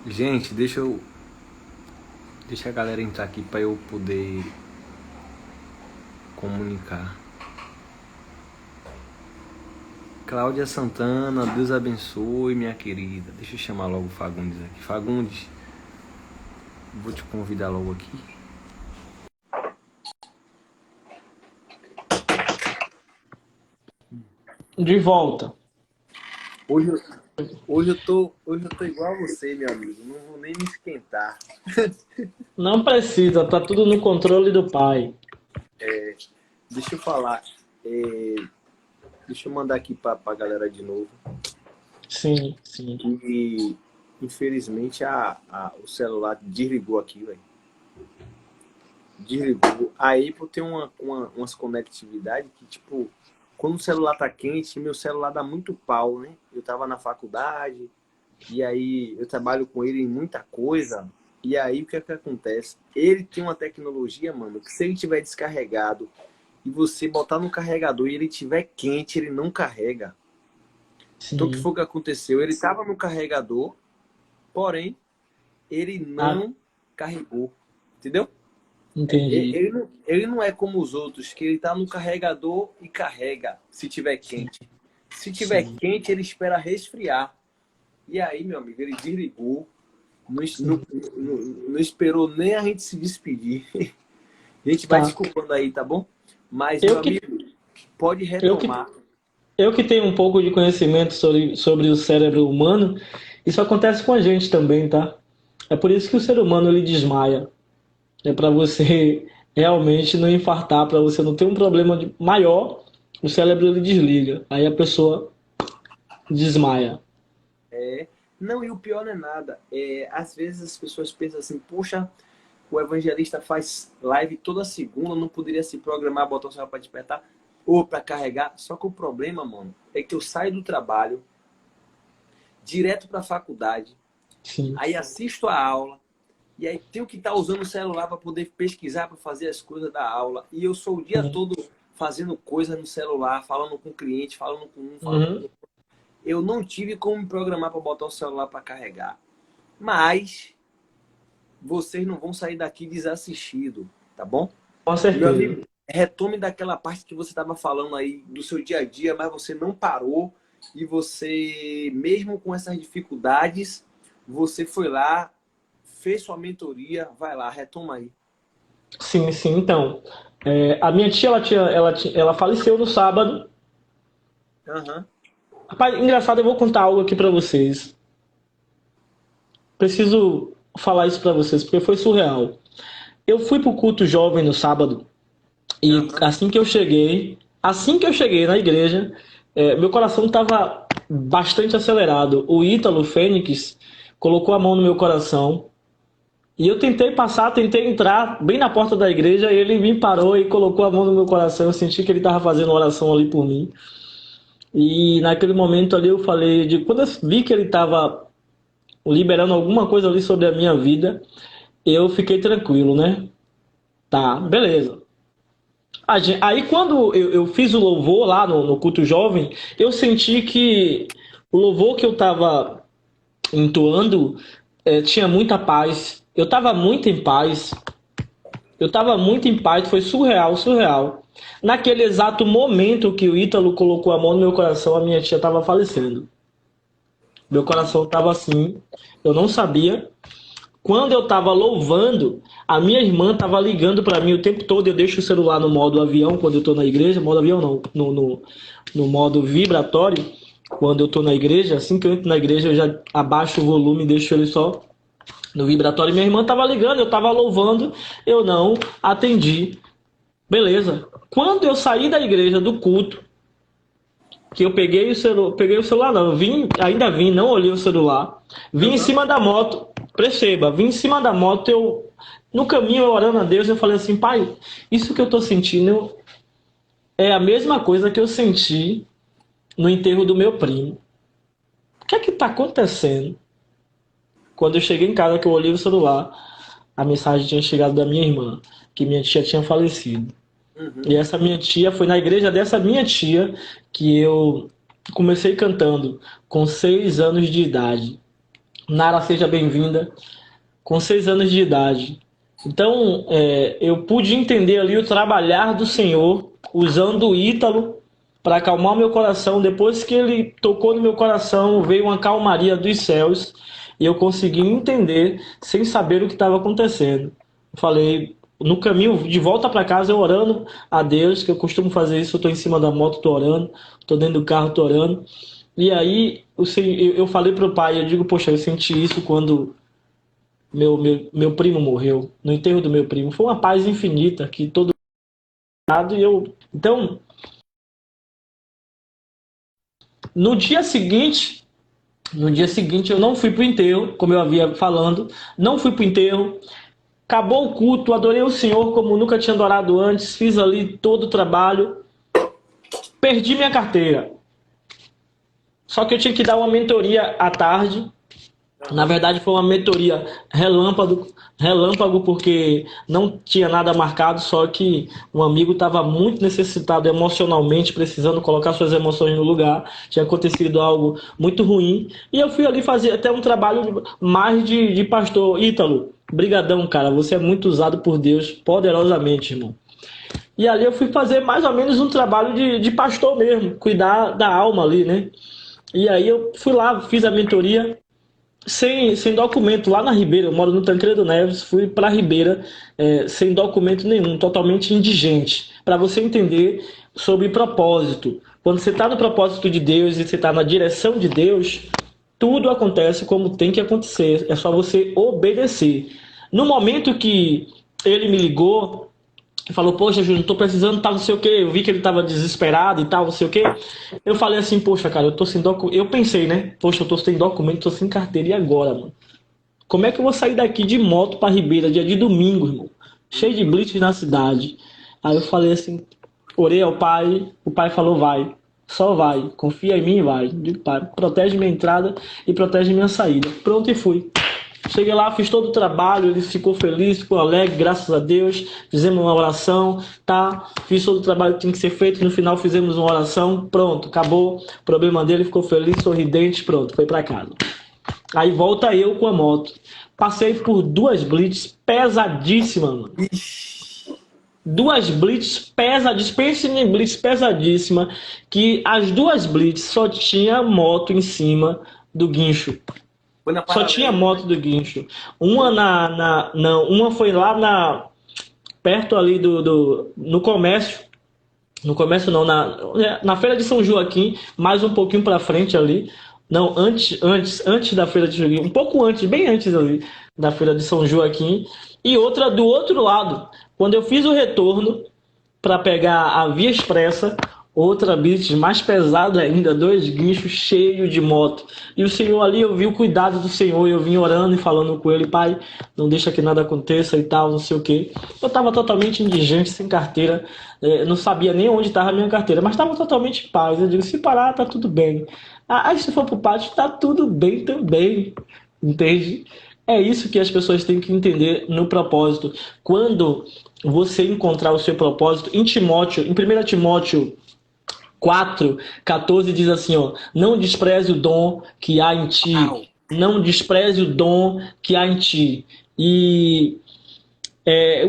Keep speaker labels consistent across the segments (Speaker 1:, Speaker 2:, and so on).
Speaker 1: Gente, deixa a galera entrar aqui para eu poder comunicar. Cláudia Santana, Deus abençoe, minha querida. Deixa eu chamar logo o Fagundes aqui. Fagundes, vou te convidar logo aqui.
Speaker 2: De volta.
Speaker 1: Hoje, hoje eu tô igual a você, meu amigo. Não vou nem me esquentar.
Speaker 2: Não precisa, tá tudo no controle do pai.
Speaker 1: Deixa eu falar. é, Deixa eu mandar aqui pra galera de novo.
Speaker 2: Sim, sim.
Speaker 1: E infelizmente o celular desligou aqui, velho. Desligou. A Apple tem umas conectividades que, tipo, quando o celular tá quente, meu celular dá muito pau, né? Eu tava na faculdade, e aí eu trabalho com ele em muita coisa, e aí o que é que acontece? Ele tem uma tecnologia, mano, que se ele tiver descarregado e você botar no carregador e ele tiver quente, ele não carrega. Então o que
Speaker 2: Sim.
Speaker 1: foi que aconteceu? Ele tava no carregador, porém, ele
Speaker 2: Ah,
Speaker 1: não carregou, entendeu?
Speaker 2: entendi.
Speaker 1: Ele não é como os outros, que ele tá no carregador e carrega, se tiver
Speaker 2: Sim,
Speaker 1: quente. Se tiver
Speaker 2: sim,
Speaker 1: quente, ele espera resfriar. E aí, meu amigo, ele desligou, não,
Speaker 2: sim.
Speaker 1: não esperou nem a gente se despedir. A gente vai
Speaker 2: Tá.
Speaker 1: desculpando aí, tá bom? Mas, meu
Speaker 2: Eu que,
Speaker 1: amigo, pode
Speaker 2: eu que,
Speaker 1: retomar.
Speaker 2: eu que tenho um pouco de conhecimento sobre o cérebro humano, isso acontece com a gente também, tá? É por isso que o ser humano ele desmaia. É para você realmente não infartar, para você não ter um problema maior, o cérebro ele desliga. Aí a pessoa desmaia.
Speaker 1: Não, e o pior não é nada. Às vezes as pessoas pensam assim, poxa, o evangelista faz live toda segunda, não poderia se programar, botar o celular para despertar ou para carregar. Só que o problema, mano, é que eu saio do trabalho, direto para a faculdade,
Speaker 2: Sim.
Speaker 1: aí assisto a aula, e aí tenho que estar usando o celular para poder pesquisar, para fazer as coisas da aula. E eu sou o dia
Speaker 2: Sim.
Speaker 1: todo fazendo coisa no celular, falando com o cliente, falando com um, falando com
Speaker 2: Uhum.
Speaker 1: outro. Eu não tive como me programar para botar o celular para carregar. Mas vocês não vão sair daqui desassistido, tá bom?
Speaker 2: Com
Speaker 1: Meu
Speaker 2: certeza.
Speaker 1: amigo, retome daquela parte que você estava falando aí do seu dia a dia, mas você não parou e você, mesmo com essas dificuldades, você foi lá, fez sua mentoria, vai lá, retoma aí.
Speaker 2: Sim, sim. Então, a minha tia, ela faleceu no sábado.
Speaker 1: Aham.
Speaker 2: Rapaz, engraçado, eu vou contar algo aqui pra vocês. Preciso falar isso pra vocês, porque foi surreal. Eu fui pro culto jovem no sábado, e
Speaker 1: Aham.
Speaker 2: assim que eu cheguei na igreja, meu coração estava bastante acelerado. O Ítalo Fênix colocou a mão no meu coração. E eu tentei passar, tentei entrar bem na porta da igreja, e ele me parou e colocou a mão no meu coração. Eu senti que ele estava fazendo uma oração ali por mim. E naquele momento ali eu falei, quando eu vi que ele estava liberando alguma coisa ali sobre a minha vida, eu fiquei tranquilo, né? Tá, beleza. Aí quando eu fiz o louvor lá no culto jovem, eu senti que o louvor que eu estava entoando tinha muita paz. Eu estava muito em paz. Eu tava muito em paz, foi surreal, surreal. Naquele exato momento que o Ítalo colocou a mão no meu coração, a minha tia tava falecendo. Meu coração tava assim, eu não sabia. Quando eu tava louvando, a minha irmã tava ligando para mim o tempo todo. Eu deixo o celular no modo avião quando eu tô na igreja, modo avião não, no modo vibratório. Quando eu tô na igreja, assim que eu entro na igreja, eu já abaixo o volume e deixo ele só no vibratório. Minha irmã tava ligando, eu tava louvando, eu não atendi. Beleza. Quando eu saí da igreja do culto, que eu peguei o celular não, eu ainda vim, não olhei o celular, vim em
Speaker 1: Aham.
Speaker 2: cima da moto, perceba, vim em cima da moto, no caminho eu orando a Deus, eu falei assim, pai, isso que eu tô sentindo é a mesma coisa que eu senti no enterro do meu primo. O que é que tá acontecendo? Quando eu cheguei em casa, que eu olhei o celular, a mensagem tinha chegado da minha irmã, que minha tia tinha falecido.
Speaker 1: Uhum.
Speaker 2: E essa minha tia, foi na igreja dessa minha tia que eu comecei cantando com 6 anos de idade. Nara, seja bem-vinda. Com 6 anos de idade. Então, eu pude entender ali o trabalhar do Senhor, usando o Ítalo para acalmar o meu coração. Depois que ele tocou no meu coração, veio uma calmaria dos céus e eu consegui entender sem saber o que estava acontecendo. Eu falei, no caminho de volta para casa, eu orando a Deus, que eu costumo fazer isso, eu estou em cima da moto, estou orando, estou dentro do carro, estou orando. E aí eu falei para o pai, eu digo, poxa, eu senti isso quando meu primo morreu, no enterro do meu primo. Foi uma paz infinita que todo lado e eu. Então, no dia seguinte, no dia seguinte eu não fui pro enterro, como eu havia falando, não fui pro enterro. Acabou o culto, adorei o Senhor como nunca tinha adorado antes, fiz ali todo o trabalho, perdi minha carteira. Só que eu tinha que dar uma mentoria à tarde. Na verdade, foi uma mentoria relâmpago, porque não tinha nada marcado, só que um amigo estava muito necessitado emocionalmente, precisando colocar suas emoções no lugar. Tinha acontecido algo muito ruim. E eu fui ali fazer até um trabalho mais de pastor. Ítalo, brigadão, cara. Você é muito usado por Deus poderosamente, irmão. E ali eu fui fazer mais ou menos um trabalho de pastor mesmo, cuidar da alma ali, né? E aí eu fui lá, fiz a mentoria sem documento, lá na Ribeira, eu moro no Tancredo Neves, fui para a Ribeira sem documento nenhum, totalmente indigente, para você entender sobre propósito. Quando você está no propósito de Deus e você está na direção de Deus, tudo acontece como tem que acontecer, é só você obedecer. No momento que ele me ligou, falou, poxa, Júnior, tô precisando, tal, não sei o quê. Eu vi que ele tava desesperado e tal, não sei o quê. Eu falei assim, poxa, cara, eu tô sem documento. Eu pensei, né? Poxa, eu tô sem documento, tô sem carteira, e agora, mano? Como é que eu vou sair daqui de moto pra Ribeira, dia de domingo, irmão? Cheio de blitz na cidade. Aí eu falei assim, orei ao pai, o pai falou, vai. Só vai, confia em mim e vai. Eu digo, pai, protege minha entrada e protege minha saída. Pronto, e fui. Cheguei lá, fiz todo o trabalho, ele ficou feliz, ficou alegre, graças a Deus. Fizemos uma oração, tá? Fiz todo o trabalho que tinha que ser feito. No final fizemos uma oração, pronto, acabou. O problema dele, ficou feliz, sorridente, pronto, foi pra casa. Aí volta eu com a moto. Passei por 2 blitz pesadíssimas, mano.
Speaker 1: Ixi,
Speaker 2: 2 blitz pesadíssimas. Pense em blitz pesadíssima. Que as 2 blitz só tinha moto em cima do guincho.
Speaker 1: foi na
Speaker 2: Só tinha
Speaker 1: paralela, né?
Speaker 2: moto do guincho. Uma não, uma foi lá perto ali no comércio. No comércio não, na feira de São Joaquim, mais um pouquinho para frente ali. Não, antes da feira de Joaquim, um pouco antes, bem antes ali da feira de São Joaquim. E outra do outro lado. Quando eu fiz o retorno para pegar a Via Expressa, outra blitz mais pesada ainda, 2 guinchos cheios de moto. E o Senhor ali, eu vi o cuidado do Senhor, eu vim orando e falando com ele, pai, não deixa que nada aconteça e tal, não sei o quê. Eu estava totalmente indigente, sem carteira, não sabia nem onde estava a minha carteira, mas estava totalmente em paz. Eu digo, se parar, tá tudo bem. Aí se for pro pátio, tá tudo bem também, entende? É isso que as pessoas têm que entender no propósito. Quando você encontrar o seu propósito, em Timóteo, em 1 Timóteo 4:14 diz assim, ó, não despreze o dom que há em ti,
Speaker 1: Uau.
Speaker 2: não despreze o dom que há em ti. E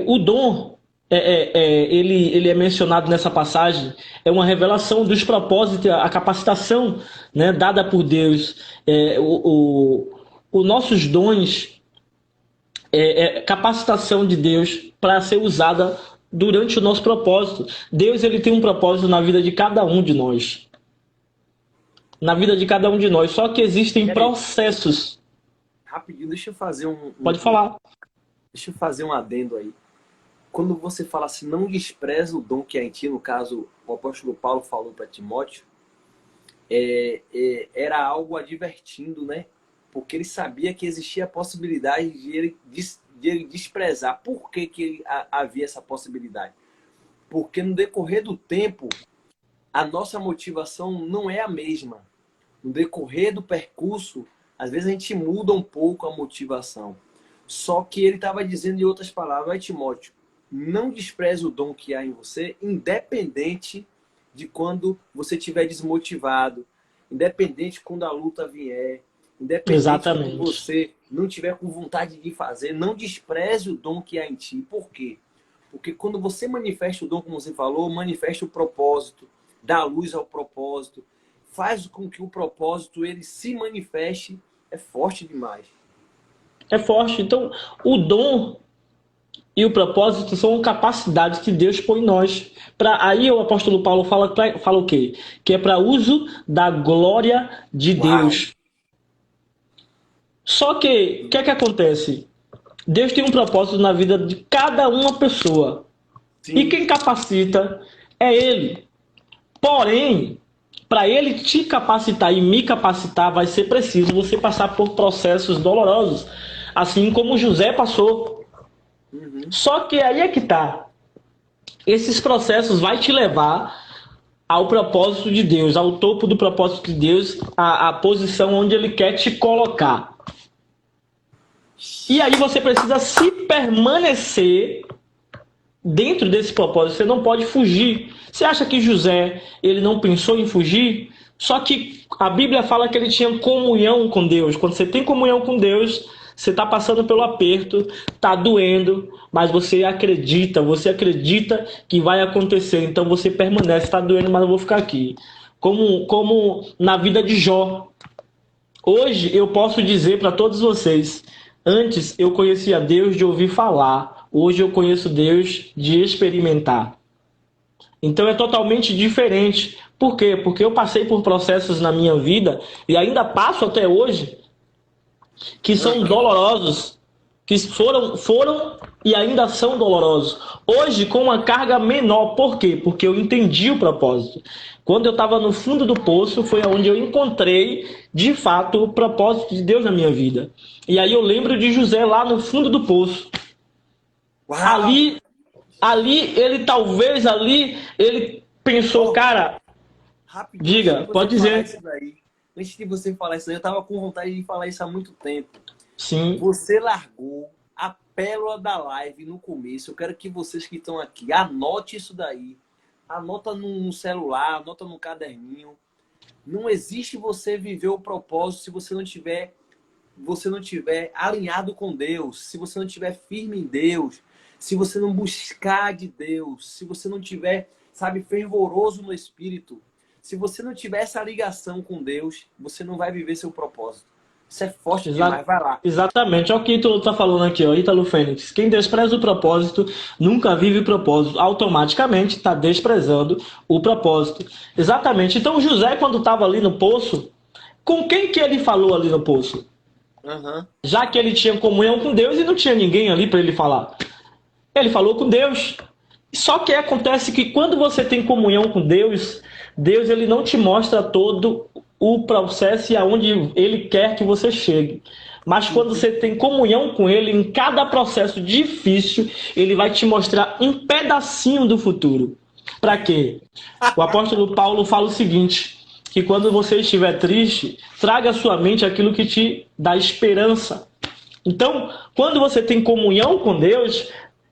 Speaker 2: o dom, ele é mencionado nessa passagem, é uma revelação dos propósitos, a capacitação, né, dada por Deus. Os nossos dons capacitação de Deus para ser usada durante o nosso propósito. Deus ele tem um propósito na vida de cada um de nós. Na vida de cada um de nós. Só que existem
Speaker 1: Peraí,
Speaker 2: processos.
Speaker 1: rapidinho, deixa eu fazer
Speaker 2: Pode falar.
Speaker 1: deixa eu fazer um adendo aí. Quando você fala assim, não despreza o dom que há em ti, no caso, o apóstolo Paulo falou para Timóteo, era algo advertindo, né? Porque ele sabia que existia a possibilidade de ele desprezar. Por que que havia essa possibilidade? Porque no decorrer do tempo, a nossa motivação não é a mesma. No decorrer do percurso, às vezes a gente muda um pouco a motivação. Só que ele estava dizendo em outras palavras, Timóteo, não despreze o dom que há em você, independente de quando você estiver desmotivado, independente quando a luta vier, Independente do que
Speaker 2: Exatamente.
Speaker 1: você não tiver com vontade de fazer, não despreze o dom que há em ti. Por quê? Porque quando você manifesta o dom, como você falou, manifesta o propósito, dá luz ao propósito, faz com que o propósito ele se manifeste, é forte demais.
Speaker 2: É forte. Então, o dom e o propósito são capacidades que Deus põe em nós. Aí o apóstolo Paulo fala o quê? Que é para uso da glória de
Speaker 1: Uau!
Speaker 2: Deus. Só que, o que é que acontece? Deus tem um propósito na vida de cada uma pessoa. E
Speaker 1: Sim.
Speaker 2: quem capacita é Ele. Porém, para Ele te capacitar e me capacitar, vai ser preciso você passar por processos dolorosos. Assim como José passou.
Speaker 1: Uhum.
Speaker 2: Só que aí é que tá. Esses processos vai te levar ao propósito de Deus, ao topo do propósito de Deus, à posição onde Ele quer te colocar. E aí você precisa se permanecer dentro desse propósito. Você não pode fugir. Você acha que José ele não pensou em fugir? Só que a Bíblia fala que ele tinha comunhão com Deus. Quando você tem comunhão com Deus, você está passando pelo aperto, está doendo, mas você acredita que vai acontecer. Então você permanece, está doendo, mas eu vou ficar aqui. Como na vida de Jó. Hoje eu posso dizer para todos vocês, antes eu conhecia Deus de ouvir falar, hoje eu conheço Deus de experimentar. Então é totalmente diferente. Por quê? Porque eu passei por processos na minha vida e ainda passo até hoje que são
Speaker 1: Uhum.
Speaker 2: dolorosos, que foram e ainda são dolorosos. Hoje, com uma carga menor. Por quê? Porque eu entendi o propósito. Quando eu estava no fundo do poço, foi onde eu encontrei, de fato, o propósito de Deus na minha vida. E aí eu lembro de José lá no fundo do poço.
Speaker 1: Uau!
Speaker 2: Ali, ele pensou,
Speaker 1: Oh,
Speaker 2: cara,
Speaker 1: rapidinho, antes de
Speaker 2: diga,
Speaker 1: você
Speaker 2: pode
Speaker 1: falar
Speaker 2: dizer.
Speaker 1: isso daí. Antes de você falar isso daí, eu tava com vontade de falar isso há muito tempo.
Speaker 2: Sim,
Speaker 1: Você largou a pérola da live no começo. Eu quero que vocês que estão aqui, anote isso daí. Anota no celular, anota no caderninho. Não existe você viver o propósito se você não tiver alinhado com Deus, se você não tiver firme em Deus, se você não buscar de Deus, se você não tiver, sabe, fervoroso no espírito, se você não tiver essa ligação com Deus, você não vai viver seu propósito. Isso é forte
Speaker 2: exa
Speaker 1: demais, vai lá.
Speaker 2: exatamente. Olha o que Ítalo está falando aqui, ó, Ítalo Fênix. Quem despreza o propósito nunca vive o propósito. Automaticamente está desprezando o propósito. Exatamente. Então José, quando estava ali no poço, com quem que ele falou ali no poço?
Speaker 1: Uhum.
Speaker 2: Já que ele tinha comunhão com Deus e não tinha ninguém ali para ele falar. Ele falou com Deus. Só que acontece que quando você tem comunhão com Deus, Deus ele não te mostra todo o processo e aonde ele quer que você chegue. Mas quando você tem comunhão com ele, em cada processo difícil, ele vai te mostrar um pedacinho do futuro. Para quê? O apóstolo Paulo fala o seguinte, que quando você estiver triste, traga à sua mente aquilo que te dá esperança. Então, quando você tem comunhão com Deus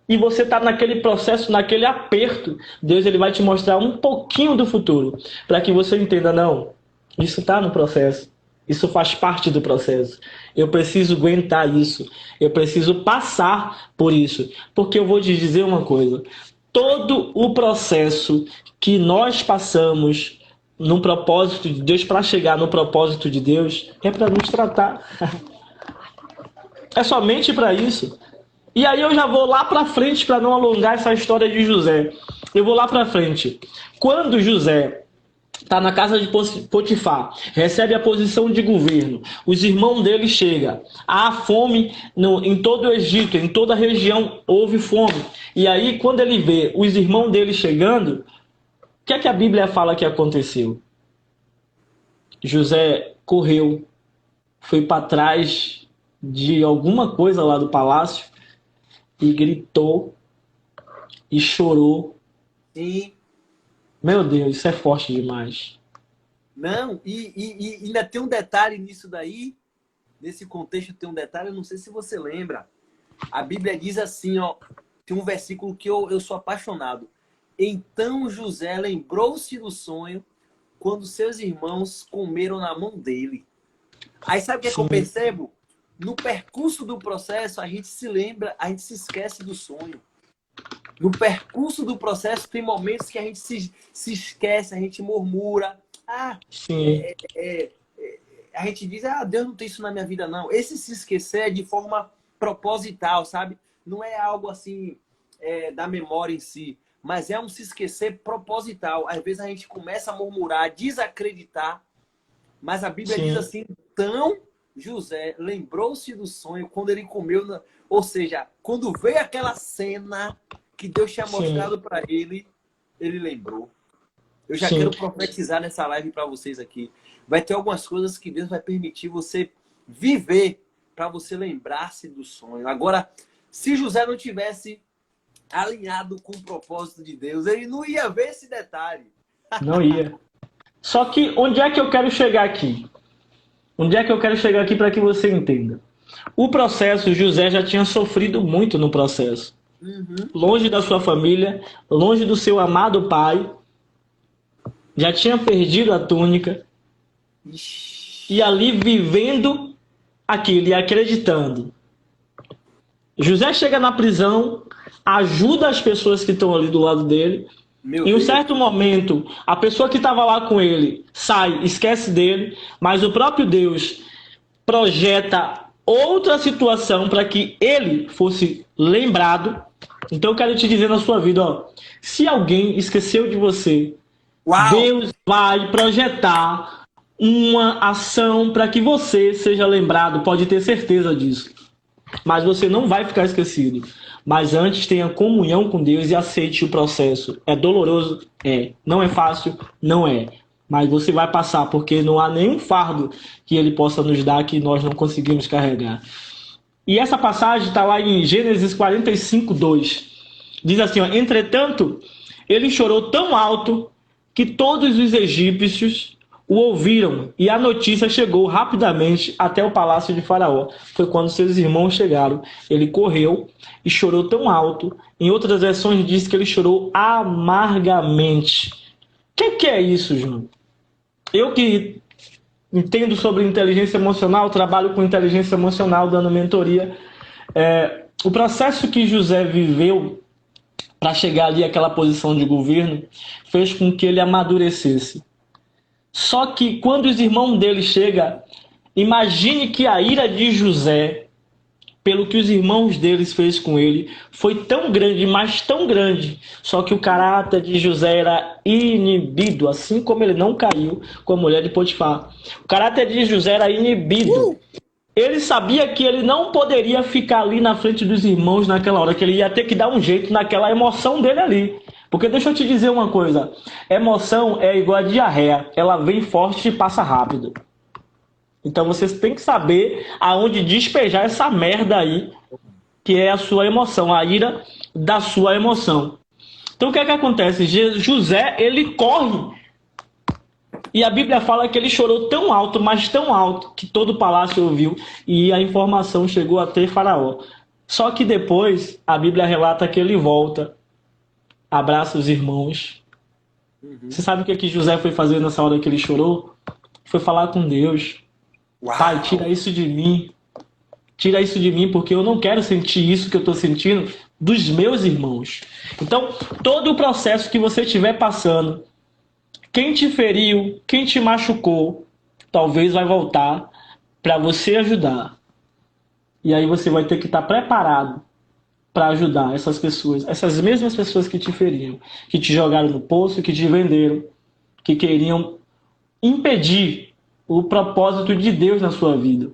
Speaker 2: e você está naquele processo, naquele aperto, Deus ele vai te mostrar um pouquinho do futuro, para que você entenda, não, isso está no processo, isso faz parte do processo. Eu preciso aguentar isso, eu preciso passar por isso, porque eu vou te dizer uma coisa, todo o processo que nós passamos no propósito de Deus, para chegar no propósito de Deus, é para nos tratar. É somente para isso. E aí eu já vou lá para frente para não alongar essa história de José. Eu vou lá para frente. Quando José está na casa de Potifar, recebe a posição de governo, os irmãos dele chegam, há fome em todo o Egito, em toda a região houve fome. E aí quando ele vê os irmãos dele chegando, o que é que a Bíblia fala que aconteceu? José correu, foi para trás de alguma coisa lá do palácio e gritou e chorou.
Speaker 1: Sim.
Speaker 2: Meu Deus, isso é forte demais.
Speaker 1: Não, e ainda tem um detalhe nisso daí, nesse contexto tem um detalhe, eu não sei se você lembra. A Bíblia diz assim, ó, tem um versículo que eu sou apaixonado. Então José lembrou-se do sonho quando seus irmãos comeram na mão dele. Aí sabe o que é que eu
Speaker 2: Sim,
Speaker 1: percebo? No percurso do processo, a gente se lembra, a gente se esquece do sonho. No percurso do processo, tem momentos que a gente se esquece, a gente murmura. Ah,
Speaker 2: sim,
Speaker 1: a gente diz, ah, Deus não tem isso na minha vida, não. Esse se esquecer é de forma proposital, sabe? Não é algo assim da memória em si, mas é um se esquecer proposital. Às vezes a gente começa a murmurar, desacreditar, mas a Bíblia diz
Speaker 2: sim,
Speaker 1: assim, então José lembrou-se do sonho quando ele comeu, ou seja, quando veio aquela cena que Deus tinha
Speaker 2: sim,
Speaker 1: mostrado para ele, ele lembrou. Eu já
Speaker 2: sim.
Speaker 1: quero profetizar nessa live para vocês aqui. Vai ter algumas coisas que Deus vai permitir você viver para você lembrar-se do sonho. Agora, se José não tivesse alinhado com o propósito de Deus, ele não ia ver esse detalhe.
Speaker 2: Não ia. Só que onde é que eu quero chegar aqui? Onde é que eu quero chegar aqui para que você entenda? O processo, José já tinha sofrido muito no processo.
Speaker 1: Uhum.
Speaker 2: Longe da sua família, longe do seu amado pai, já tinha perdido a túnica e
Speaker 1: Ixi,
Speaker 2: ali vivendo aquilo e acreditando. José chega na prisão, ajuda as pessoas que estão ali do lado dele.
Speaker 1: meu
Speaker 2: Em um
Speaker 1: Deus.
Speaker 2: certo momento, a pessoa que estava lá com ele sai, esquece dele, mas o próprio Deus projeta outra situação para que ele fosse lembrado. Então eu quero te dizer na sua vida, ó, se alguém esqueceu de você,
Speaker 1: Uau!
Speaker 2: Deus vai projetar uma ação para que você seja lembrado, pode ter certeza disso. Mas você não vai ficar esquecido. Mas antes tenha comunhão com Deus e aceite o processo. É doloroso? É. Não é fácil? Não é. Mas você vai passar, porque não há nenhum fardo que ele possa nos dar que nós não conseguimos carregar. E essa passagem está lá em Gênesis 45, 2. Diz assim, ó, entretanto, ele chorou tão alto que todos os egípcios o ouviram e a notícia chegou rapidamente até o palácio de Faraó. Foi quando seus irmãos chegaram. Ele correu e chorou tão alto. Em outras versões diz que ele chorou amargamente. O que é isso, João? Eu que entendo sobre inteligência emocional, trabalho com inteligência emocional, dando mentoria. O processo que José viveu para chegar ali àquela posição de governo fez com que ele amadurecesse. Só que quando os irmãos dele chegam, imagine que a ira de José, pelo que os irmãos deles fez com ele, foi tão grande, mas tão grande, só que o caráter de José era inibido, assim como ele não caiu com a mulher de Potifar. O caráter de José era inibido. Ele sabia que ele não poderia ficar ali na frente dos irmãos naquela hora, que ele ia ter que dar um jeito naquela emoção dele ali. Porque deixa eu te dizer uma coisa, emoção é igual a diarreia, ela vem forte e passa rápido. Então vocês têm que saber aonde despejar essa merda aí, que é a sua emoção, a ira da sua emoção. Então o que é que acontece? José, ele corre. E a Bíblia fala que ele chorou tão alto, mas tão alto, que todo o palácio ouviu e a informação chegou até Faraó. Só que depois a Bíblia relata que ele volta, abraça os irmãos.
Speaker 1: Uhum.
Speaker 2: Você sabe o que José foi fazer nessa hora que ele chorou? Foi falar com Deus. Pai,
Speaker 1: Uau!
Speaker 2: tira isso de mim. Tira isso de mim, porque eu não quero sentir isso que eu estou sentindo dos meus irmãos. Então, todo o processo que você estiver passando, quem te feriu, quem te machucou, talvez vai voltar para você ajudar. E aí você vai ter que estar preparado para ajudar essas pessoas, essas mesmas pessoas que te feriam, que te jogaram no poço, que te venderam, que queriam impedir o propósito de Deus na sua vida.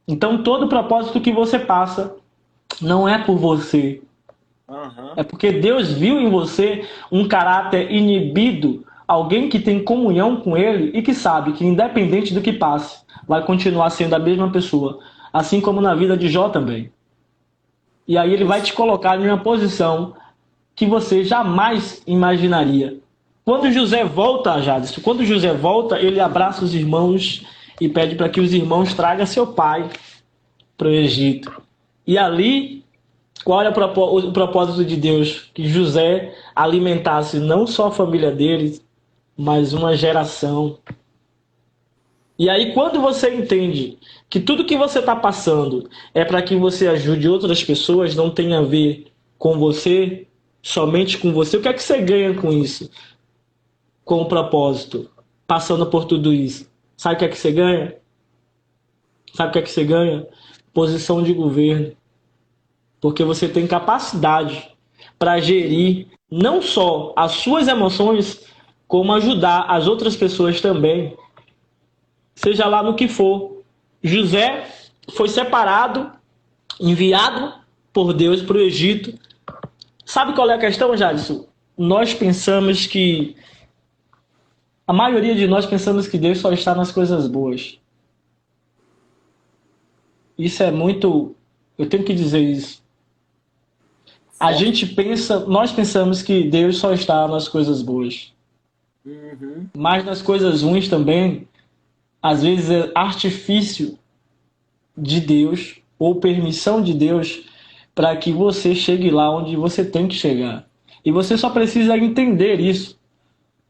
Speaker 2: Então todo propósito que você passa não é por você,
Speaker 1: Uhum.
Speaker 2: é porque Deus viu em você um caráter inibido, alguém que tem comunhão com Ele e que sabe que, independente do que passe, vai continuar sendo a mesma pessoa. Assim como na vida de Jó também. E aí Ele vai te colocar em uma posição que você jamais imaginaria. Quando José volta, Jades, quando José volta, ele abraça os irmãos e pede para que os irmãos tragam seu pai para o Egito. E ali, qual era o propósito de Deus? Que José alimentasse não só a família dele, mas uma geração. E aí, quando você entende que tudo que você está passando é para que você ajude outras pessoas, não tem a ver com você, somente com você, o que é que você ganha com isso? Com o propósito, passando por tudo isso. Sabe o que é que você ganha? Sabe o que é que você ganha? Posição de governo. Porque você tem capacidade para
Speaker 1: Sim.
Speaker 2: gerir não só as suas emoções, como ajudar as outras pessoas também, seja lá no que for. José foi separado, enviado por Deus para o Egito. Sabe qual é a questão, Jadson? Nós pensamos que, a maioria de nós pensamos que Deus só está nas coisas boas. Isso é muito, eu tenho que dizer isso. A
Speaker 1: Forte.
Speaker 2: gente pensa, nós pensamos que Deus só está nas coisas boas.
Speaker 1: Uhum.
Speaker 2: Mas nas coisas ruins também, às vezes é artifício de Deus ou permissão de Deus para que você chegue lá onde você tem que chegar. E você só precisa entender isso.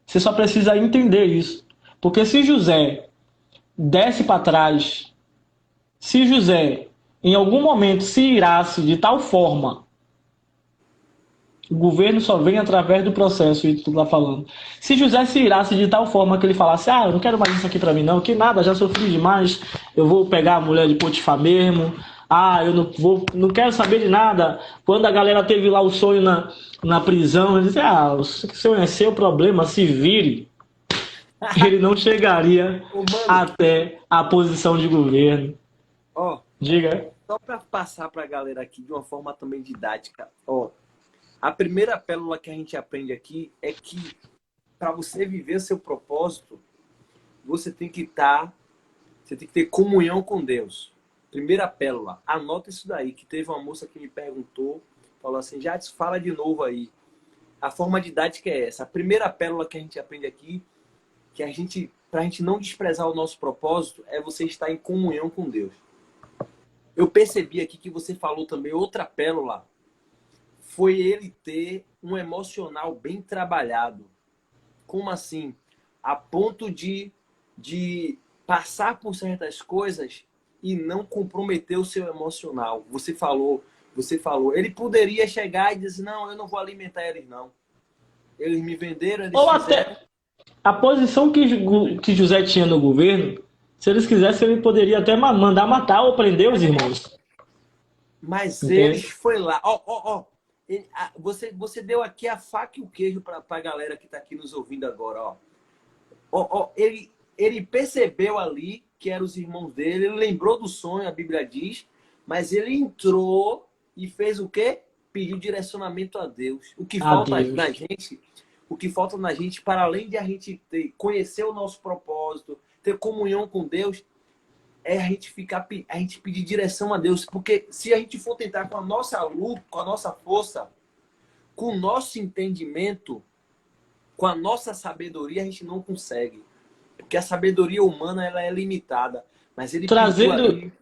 Speaker 2: Você só precisa entender isso. Porque se José desce para trás, se José em algum momento se irasse de tal forma, o governo só vem através do processo, e tu tá falando. Se José se irasse de tal forma que ele falasse, ah, eu não quero mais isso aqui para mim não, que nada, já sofri demais, eu vou pegar a mulher de Potifar mesmo, ah, eu não vou, não quero saber de nada. Quando a galera teve lá o sonho na prisão, ele disse, ah, o sonho é seu problema, se vire. Ele não chegaria
Speaker 1: Ô, mano,
Speaker 2: até a posição de governo.
Speaker 1: ó,
Speaker 2: Diga.
Speaker 1: só para passar para a galera aqui de uma forma também didática, ó, a primeira pérola que a gente aprende aqui é que para você viver seu propósito, você tem que você tem que ter comunhão com Deus. Primeira pérola, anota isso daí, que teve uma moça que me perguntou, falou assim, Jades, fala de novo aí. A forma didática é essa. A primeira pérola que a gente aprende aqui, que pra gente não desprezar o nosso propósito, é você estar em comunhão com Deus. Eu percebi aqui que você falou também outra pérola, foi ele ter um emocional bem trabalhado. Como assim? A ponto de passar por certas coisas e não comprometer o seu emocional. Você falou. Ele poderia chegar e dizer, não, eu não vou alimentar eles, não. Eles me venderam, eles
Speaker 2: Ou
Speaker 1: fizeram.
Speaker 2: até a posição que José tinha no governo, se eles quisessem, ele poderia até mandar matar ou prender os irmãos.
Speaker 1: Mas eles
Speaker 2: Entende?
Speaker 1: foi lá. Ó. Você deu aqui a faca e o queijo para a galera que está aqui nos ouvindo agora, ó. Ele percebeu ali que eram os irmãos dele, ele lembrou do sonho, a Bíblia diz, mas ele entrou e fez o quê? Pediu direcionamento a Deus.
Speaker 2: Adeus.
Speaker 1: O que falta na gente, para além de a gente conhecer o nosso propósito, ter comunhão com Deus, é a gente pedir direção a Deus. Porque se a gente for tentar com a nossa luta, com a nossa força, com o nosso entendimento, com a nossa sabedoria, a gente não consegue. Porque a sabedoria humana ela é limitada. Mas ele pediu
Speaker 2: Trazendo,
Speaker 1: ali.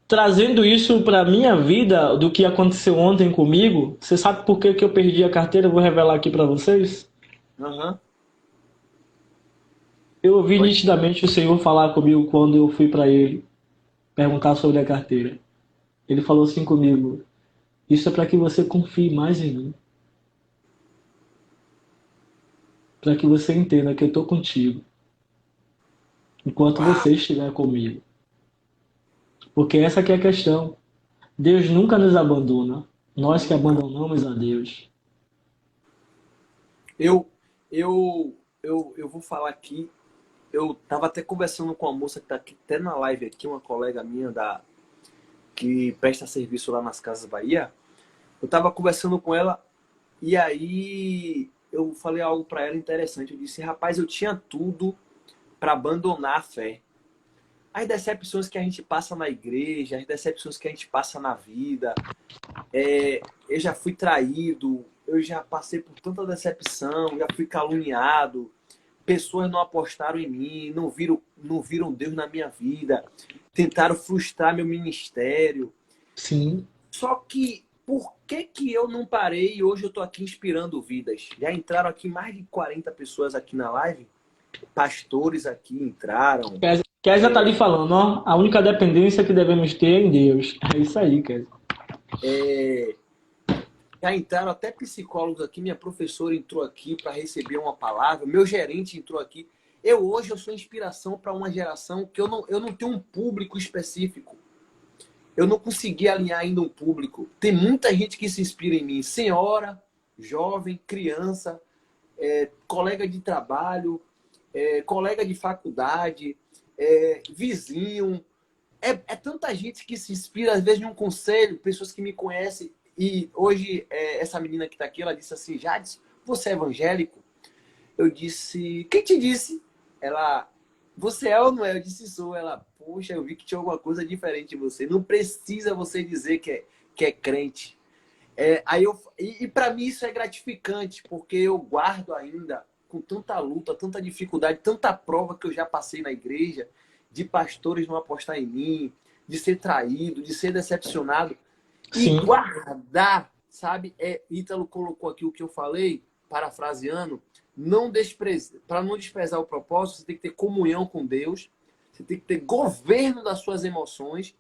Speaker 2: trazendo isso para minha vida, do que aconteceu ontem comigo, você sabe por que que eu perdi a carteira? Eu vou revelar aqui para vocês.
Speaker 1: Aham.
Speaker 2: Eu ouvi
Speaker 1: Pode.
Speaker 2: nitidamente o Senhor falar comigo quando eu fui para ele perguntar sobre a carteira. Ele falou assim comigo: isso é para que você confie mais em mim, para que você entenda que eu estou contigo, enquanto
Speaker 1: Uau.
Speaker 2: você estiver comigo. Porque essa aqui é a questão. Deus nunca nos abandona. Nós que
Speaker 1: Nunca.
Speaker 2: abandonamos a Deus.
Speaker 1: Eu, eu vou falar aqui. Eu tava até conversando com uma moça que tá aqui, até na live aqui, uma colega minha que presta serviço lá nas Casas Bahia. Eu tava conversando com ela e aí eu falei algo para ela interessante. Eu disse, rapaz, eu tinha tudo para abandonar a fé. As decepções que a gente passa na igreja, as decepções que a gente passa na vida. Eu já fui traído, eu já passei por tanta decepção, já fui caluniado. Pessoas não apostaram em mim, não viram Deus na minha vida. Tentaram frustrar meu ministério.
Speaker 2: Sim.
Speaker 1: Só que, por que eu não parei e hoje eu tô aqui inspirando vidas? Já entraram aqui mais de 40 pessoas aqui na live. Pastores aqui entraram.
Speaker 2: Kézia tá ali falando, ó, a única dependência que devemos ter é em Deus. É isso aí, Kézia.
Speaker 1: Já entraram até psicólogos aqui, minha professora entrou aqui para receber uma palavra, meu gerente entrou aqui. Hoje eu sou inspiração para uma geração que eu não tenho um público específico. Eu não consegui alinhar ainda um público. Tem muita gente que se inspira em mim. Senhora, jovem, criança, colega de trabalho, colega de faculdade, vizinho. É tanta gente que se inspira, às vezes, em um conselho, pessoas que me conhecem. E hoje, essa menina que está aqui, ela disse assim, Jades, você é evangélico? Eu disse, quem te disse? Ela, você é ou não é? Eu disse, sou. Ela, poxa, eu vi que tinha alguma coisa diferente em você. Não precisa você dizer que é crente. E para mim isso é gratificante, porque eu guardo ainda, com tanta luta, tanta dificuldade, tanta prova que eu já passei na igreja, de pastores não apostar em mim, de ser traído, de ser decepcionado. E
Speaker 2: Sim.
Speaker 1: guardar, sabe? Ítalo colocou aqui o que eu falei, parafraseando, para não desprezar o propósito, você tem que ter comunhão com Deus, você tem que ter governo das suas emoções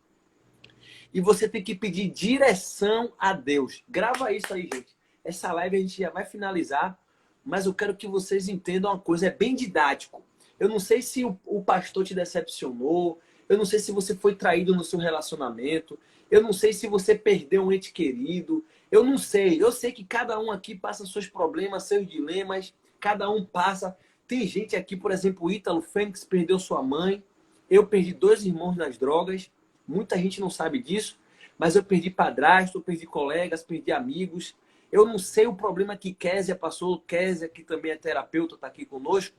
Speaker 1: e você tem que pedir direção a Deus. Grava isso aí, gente. Essa live a gente já vai finalizar, mas eu quero que vocês entendam uma coisa, é bem didático. Eu não sei se o pastor te decepcionou, eu não sei se você foi traído no seu relacionamento, eu não sei se você perdeu um ente querido, eu não sei. Eu sei que cada um aqui passa seus problemas, seus dilemas, cada um passa. Tem gente aqui, por exemplo, o Ítalo Fênix perdeu sua mãe, eu perdi 2 irmãos nas drogas, muita gente não sabe disso, mas eu perdi padrasto, eu perdi colegas, perdi amigos. Eu não sei o problema que Kézia passou, Kézia, que também é terapeuta, está aqui conosco.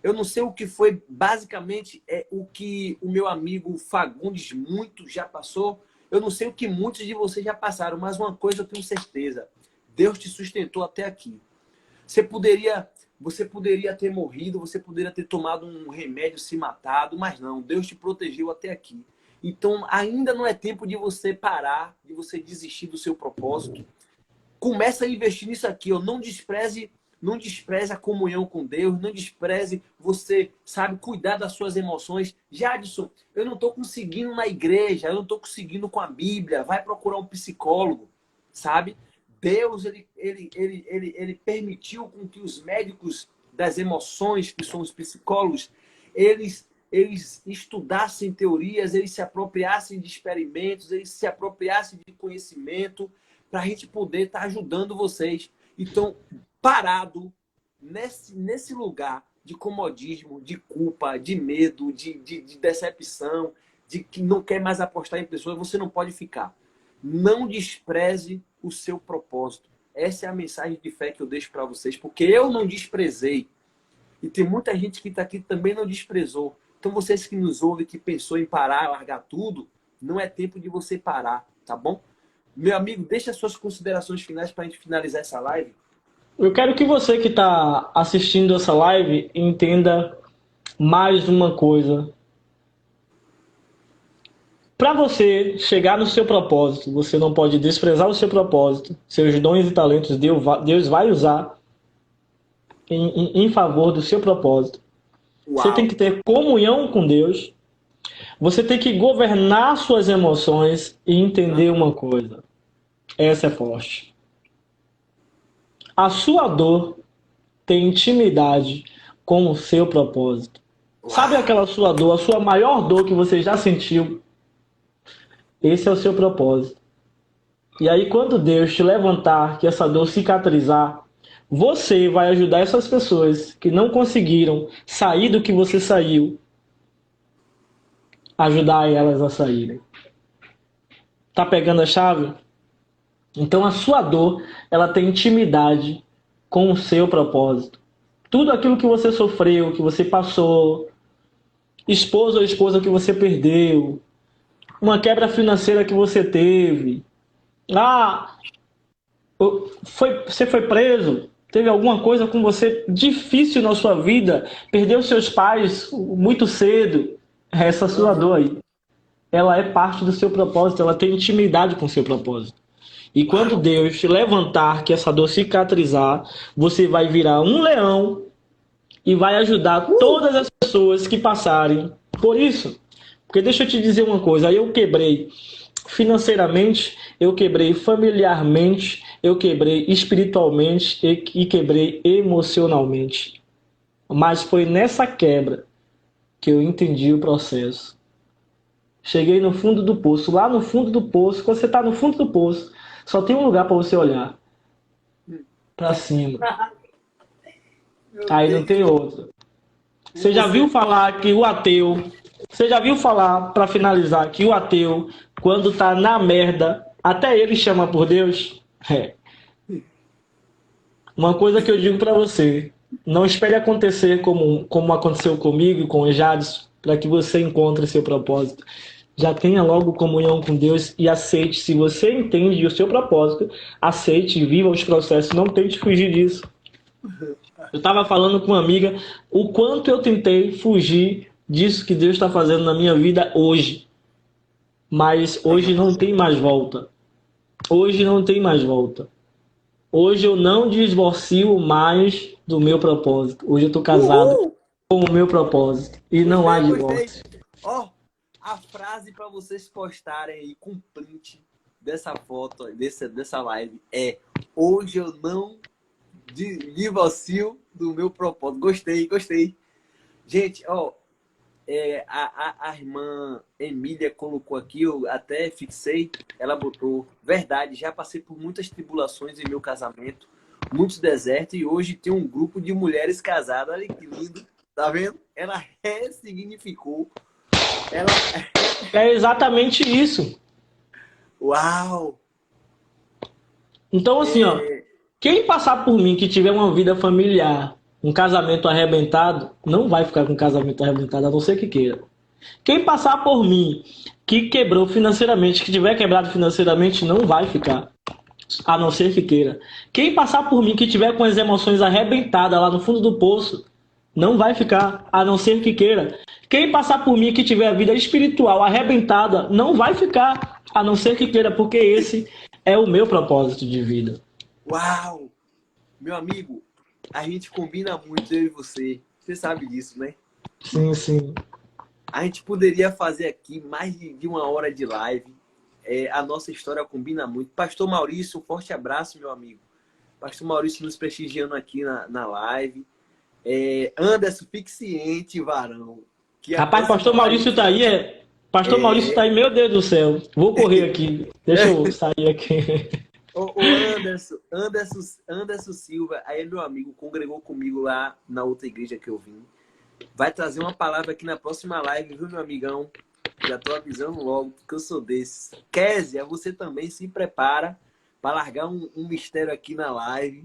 Speaker 1: Eu não sei o que foi, basicamente, o que o meu amigo Fagundes muito já passou. Eu não sei o que muitos de vocês já passaram, mas uma coisa eu tenho certeza. Deus te sustentou até aqui. Você poderia ter morrido, você poderia ter tomado um remédio, se matado, mas não. Deus te protegeu até aqui. Então, ainda não é tempo de você parar, de você desistir do seu propósito. Começa a investir nisso aqui. Não despreze a comunhão com Deus, não despreze você, sabe, cuidar das suas emoções. Jadson, eu não estou conseguindo na igreja, eu não estou conseguindo com a Bíblia, vai procurar um psicólogo, sabe? Deus, ele permitiu com que os médicos das emoções, que são os psicólogos, eles estudassem teorias, eles se apropriassem de experimentos, eles se apropriassem de conhecimento, para a gente poder estar ajudando vocês. Então, parado nesse lugar de comodismo, de culpa, de medo, de decepção, de que não quer mais apostar em pessoas, você não pode ficar. Não despreze o seu propósito. Essa é a mensagem de fé que eu deixo para vocês, porque eu não desprezei. E tem muita gente que está aqui que também não desprezou. Então, vocês que nos ouvem, que pensou em parar, largar tudo, não é tempo de você parar, tá bom? Meu amigo, deixa as suas considerações finais para a gente finalizar essa live.
Speaker 2: Eu quero que você que está assistindo essa live entenda mais uma coisa. Para você chegar no seu propósito, você não pode desprezar o seu propósito. Seus dons e talentos Deus vai usar em favor do seu propósito.
Speaker 1: Uau.
Speaker 2: Você tem que ter comunhão com Deus. Você tem que governar suas emoções e entender uma coisa. Essa é forte. A sua dor tem intimidade com o seu propósito.
Speaker 1: Uau.
Speaker 2: Sabe aquela sua dor, a sua maior dor que você já sentiu? Esse é o seu propósito. E aí, quando Deus te levantar, que essa dor cicatrizar, você vai ajudar essas pessoas que não conseguiram sair do que você saiu, ajudar elas a saírem. Tá pegando a chave? Então a sua dor, ela tem intimidade com o seu propósito. Tudo aquilo que você sofreu, que você passou, esposo ou esposa que você perdeu, uma quebra financeira que você teve, você foi preso, teve alguma coisa com você difícil na sua vida, perdeu seus pais muito cedo, essa sua dor aí, ela é parte do seu propósito, ela tem intimidade com o seu propósito. E quando Deus te levantar, que essa dor cicatrizar, você vai virar um leão e vai ajudar todas as pessoas que passarem Por isso, porque deixa eu te dizer uma coisa, aí eu quebrei financeiramente, eu quebrei familiarmente, eu quebrei espiritualmente e quebrei emocionalmente. Mas foi nessa quebra que eu entendi o processo. Cheguei no fundo do poço, lá no fundo do poço, quando você está no fundo do poço, só tem um lugar para você olhar, para cima.
Speaker 1: Meu
Speaker 2: Aí não tem
Speaker 1: Deus.
Speaker 2: outro. Você já
Speaker 1: Você...
Speaker 2: viu falar que o ateu, você já viu falar, para finalizar, que o ateu, quando tá na merda, até ele chama por Deus? É. Uma coisa que eu digo para você, não espere acontecer como aconteceu comigo e com o Jadson, para que você encontre seu propósito. Já tenha logo comunhão com Deus e aceite. Se você entende o seu propósito, aceite e viva os processos. Não tente fugir disso. Eu estava falando com uma amiga o quanto eu tentei fugir disso que Deus está fazendo na minha vida hoje. Mas hoje não tem mais volta. Hoje não tem mais volta. Hoje eu não divorcio mais do meu propósito. Hoje eu estou casado
Speaker 1: Uhul!
Speaker 2: com o meu propósito. E não há
Speaker 1: Gostei, gostei.
Speaker 2: divórcio.
Speaker 1: Ó, a frase para vocês postarem aí com print dessa foto, dessa live é: hoje eu não divorcio do meu propósito. Gostei, gostei. Gente, ó, a irmã Emília colocou aqui, eu até fixei, ela botou: verdade, já passei por muitas tribulações em meu casamento, muitos desertos, e hoje tem um grupo de mulheres casadas. Olha que lindo, tá vendo? Ela ressignificou. Ela...
Speaker 2: É exatamente isso.
Speaker 1: Uau!
Speaker 2: Então, assim, ó,
Speaker 1: É...
Speaker 2: quem passar por mim que tiver uma vida familiar, um casamento arrebentado, não vai ficar com um casamento arrebentado, a não ser que queira. Quem passar por mim que quebrou financeiramente, que tiver quebrado financeiramente, não vai ficar, a não ser que queira. Quem passar por mim que tiver com as emoções arrebentadas lá no fundo do poço, não vai ficar, a não ser que queira. Quem passar por mim que tiver a vida espiritual arrebentada, não vai ficar, a não ser que queira, porque esse é o meu propósito de vida.
Speaker 1: Uau! Meu amigo, a gente combina muito, eu e você. Você sabe disso, né?
Speaker 2: Sim, sim.
Speaker 1: A gente poderia fazer aqui mais de uma hora de live. A nossa história combina muito. Pastor Maurício, um forte abraço, meu amigo. Pastor Maurício nos prestigiando aqui na live. Anderson Fixiente, varão. Que a
Speaker 2: Rapaz,
Speaker 1: próxima
Speaker 2: pastor
Speaker 1: live...
Speaker 2: Maurício tá aí, é? Pastor Maurício tá aí, meu Deus do céu. Vou correr aqui. Deixa eu sair aqui.
Speaker 1: O Anderson Silva, aí meu amigo, congregou comigo lá na outra igreja que eu vim. Vai trazer uma palavra aqui na próxima live, viu, meu amigão? Já tô avisando logo, porque eu sou desses. Kézia, você também se prepara para largar um mistério aqui na live.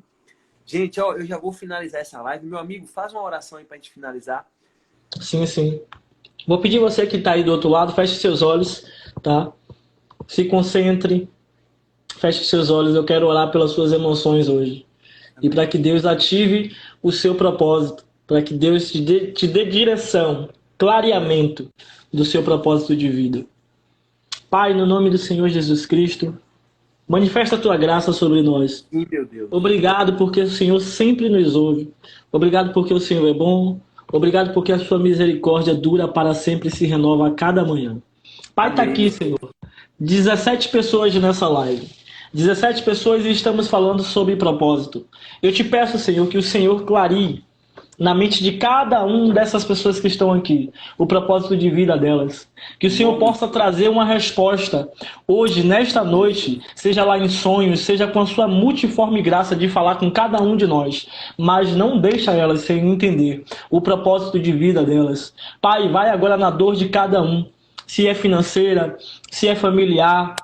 Speaker 1: Gente, ó, eu já vou finalizar essa live. Meu amigo, faz uma oração aí pra gente finalizar.
Speaker 2: Sim, sim. Vou pedir você que tá aí do outro lado, feche seus olhos, tá? Se concentre, feche seus olhos. Eu quero orar pelas suas emoções hoje. E para que Deus ative o seu propósito, para que Deus te dê direção, clareamento do seu propósito de vida. Pai, no nome do Senhor Jesus Cristo, manifesta a tua graça sobre nós.
Speaker 1: Sim, meu Deus.
Speaker 2: Obrigado porque o Senhor sempre nos ouve. Obrigado porque o Senhor é bom. Obrigado porque a sua misericórdia dura para sempre e se renova a cada manhã. Pai, está
Speaker 1: Amém.
Speaker 2: aqui, Senhor. 17 pessoas nessa live. 17 pessoas e estamos falando sobre propósito. Eu te peço, Senhor, que o Senhor clareie na mente de cada um dessas pessoas que estão aqui o propósito de vida delas. Que o Senhor
Speaker 1: Nome
Speaker 2: possa trazer uma resposta hoje, nesta noite, seja lá em sonhos, seja com a sua multiforme graça de falar com cada um de nós, mas não deixa elas sem entender o propósito de vida delas. Pai, vai agora na dor de cada um, se é financeira, se é familiar,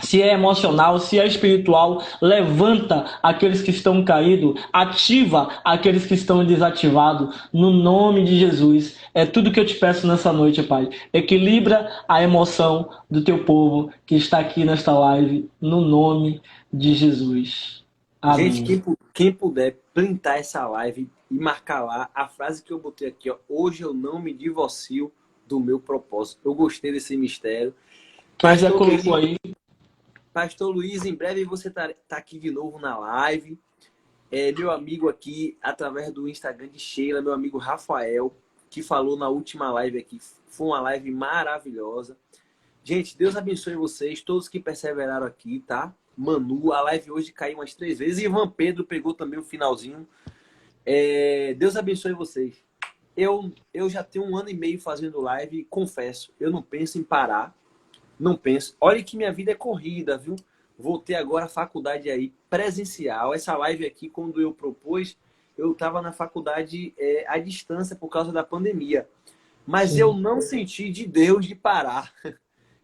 Speaker 2: se é emocional, se é espiritual, levanta aqueles que estão caídos, ativa aqueles que estão desativados, no nome de Jesus. É tudo que eu te peço nessa noite, Pai. Equilibra a emoção do teu povo que está aqui nesta live, no nome de Jesus.
Speaker 1: Gente,
Speaker 2: Amém.
Speaker 1: quem puder printar essa live e marcar lá a frase que eu botei aqui, ó: hoje eu não me divorcio do meu propósito. Eu gostei desse mistério.
Speaker 2: Kézia
Speaker 1: Pastor
Speaker 2: colocou
Speaker 1: Luiz,
Speaker 2: aí.
Speaker 1: Pastor Luiz, em breve você tá aqui de novo na live. Meu amigo aqui, através do Instagram de Sheila, meu amigo Rafael, que falou na última live aqui. Foi uma live maravilhosa. Gente, Deus abençoe vocês, todos que perseveraram aqui, tá? Manu, a live hoje caiu umas 3 vezes. Ivan Pedro pegou também o finalzinho. Deus abençoe vocês. Eu já tenho 1 ano e meio fazendo live e confesso, eu não penso em parar. Não penso. Olha que minha vida é corrida, viu? Voltei agora à faculdade aí, presencial. Essa live aqui, quando eu propus, eu estava na faculdade à distância por causa da pandemia. Mas eu não senti de Deus de parar.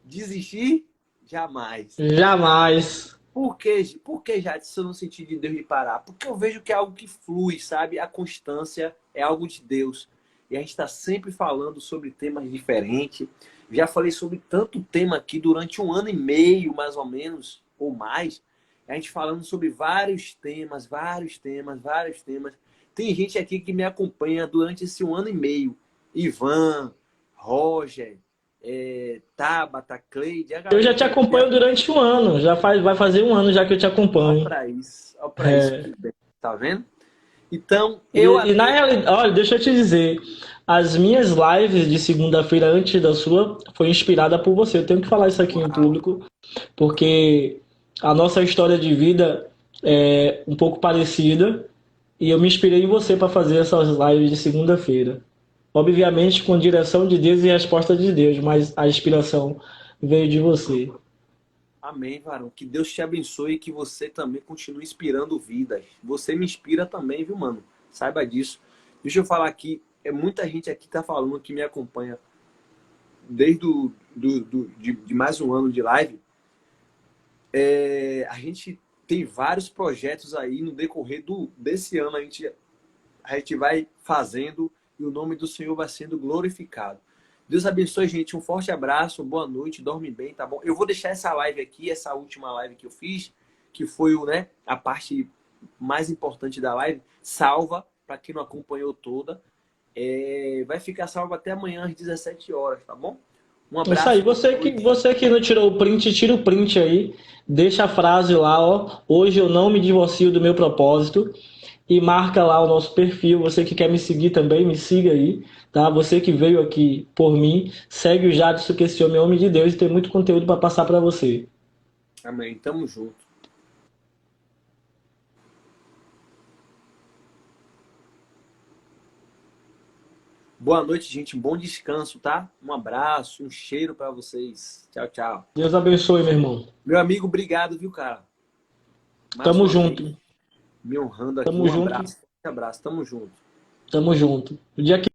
Speaker 1: Desistir? Jamais.
Speaker 2: Jamais.
Speaker 1: Por que, Jadson, eu não senti de Deus de parar? Porque eu vejo que é algo que flui, sabe? A constância é algo de Deus. E a gente está sempre falando sobre temas diferentes. Já falei sobre tanto tema aqui durante 1 ano e meio, mais ou menos, ou mais. A gente falando sobre vários temas. Tem gente aqui que me acompanha durante esse 1 ano e meio. Ivan, Roger, Tabata, Cleide.
Speaker 2: Eu já te acompanho durante 1 ano. Vai fazer 1 ano já que eu te acompanho.
Speaker 1: Olha para isso. Tá vendo? Então, eu...
Speaker 2: na realidade, olha, deixa eu te dizer, as minhas lives de segunda-feira antes da sua foi inspirada por você. Eu tenho que falar isso aqui em público, porque a nossa história de vida é um pouco parecida e eu me inspirei em você para fazer essas lives de segunda-feira. Obviamente com direção de Deus e resposta de Deus, mas a inspiração veio de você.
Speaker 1: Amém, varão. Que Deus te abençoe e que você também continue inspirando vidas. Você me inspira também, viu, mano? Saiba disso. Deixa eu falar aqui. Muita gente aqui tá falando que me acompanha desde de mais 1 ano de live. A gente tem vários projetos aí no decorrer desse ano. A gente vai fazendo e o nome do Senhor vai sendo glorificado. Deus abençoe, gente. Um forte abraço, boa noite, dorme bem, tá bom? Eu vou deixar essa live aqui, essa última live que eu fiz, que foi a parte mais importante da live, salva, para quem não acompanhou toda. Vai ficar salva até amanhã às 17 horas, tá bom? Um abraço.
Speaker 2: Isso aí, você que não tirou o print, tira o print aí, deixa a frase lá, ó. Hoje eu não me divorcio do meu propósito. E marca lá o nosso perfil. Você que quer me seguir também, me siga aí, tá? Você que veio aqui por mim, segue o Jadson, que esse homem é homem de Deus e tem muito conteúdo para passar para você.
Speaker 1: Amém. Tamo junto. Boa noite, gente. Bom descanso, tá? Um abraço, um cheiro para vocês. Tchau, tchau.
Speaker 2: Deus abençoe, meu irmão.
Speaker 1: Meu amigo, obrigado, viu, cara?
Speaker 2: Tamo junto.
Speaker 1: Me honrando aqui.
Speaker 2: Tamo junto.
Speaker 1: Um abraço. Tamo junto.
Speaker 2: Tamo junto. O dia que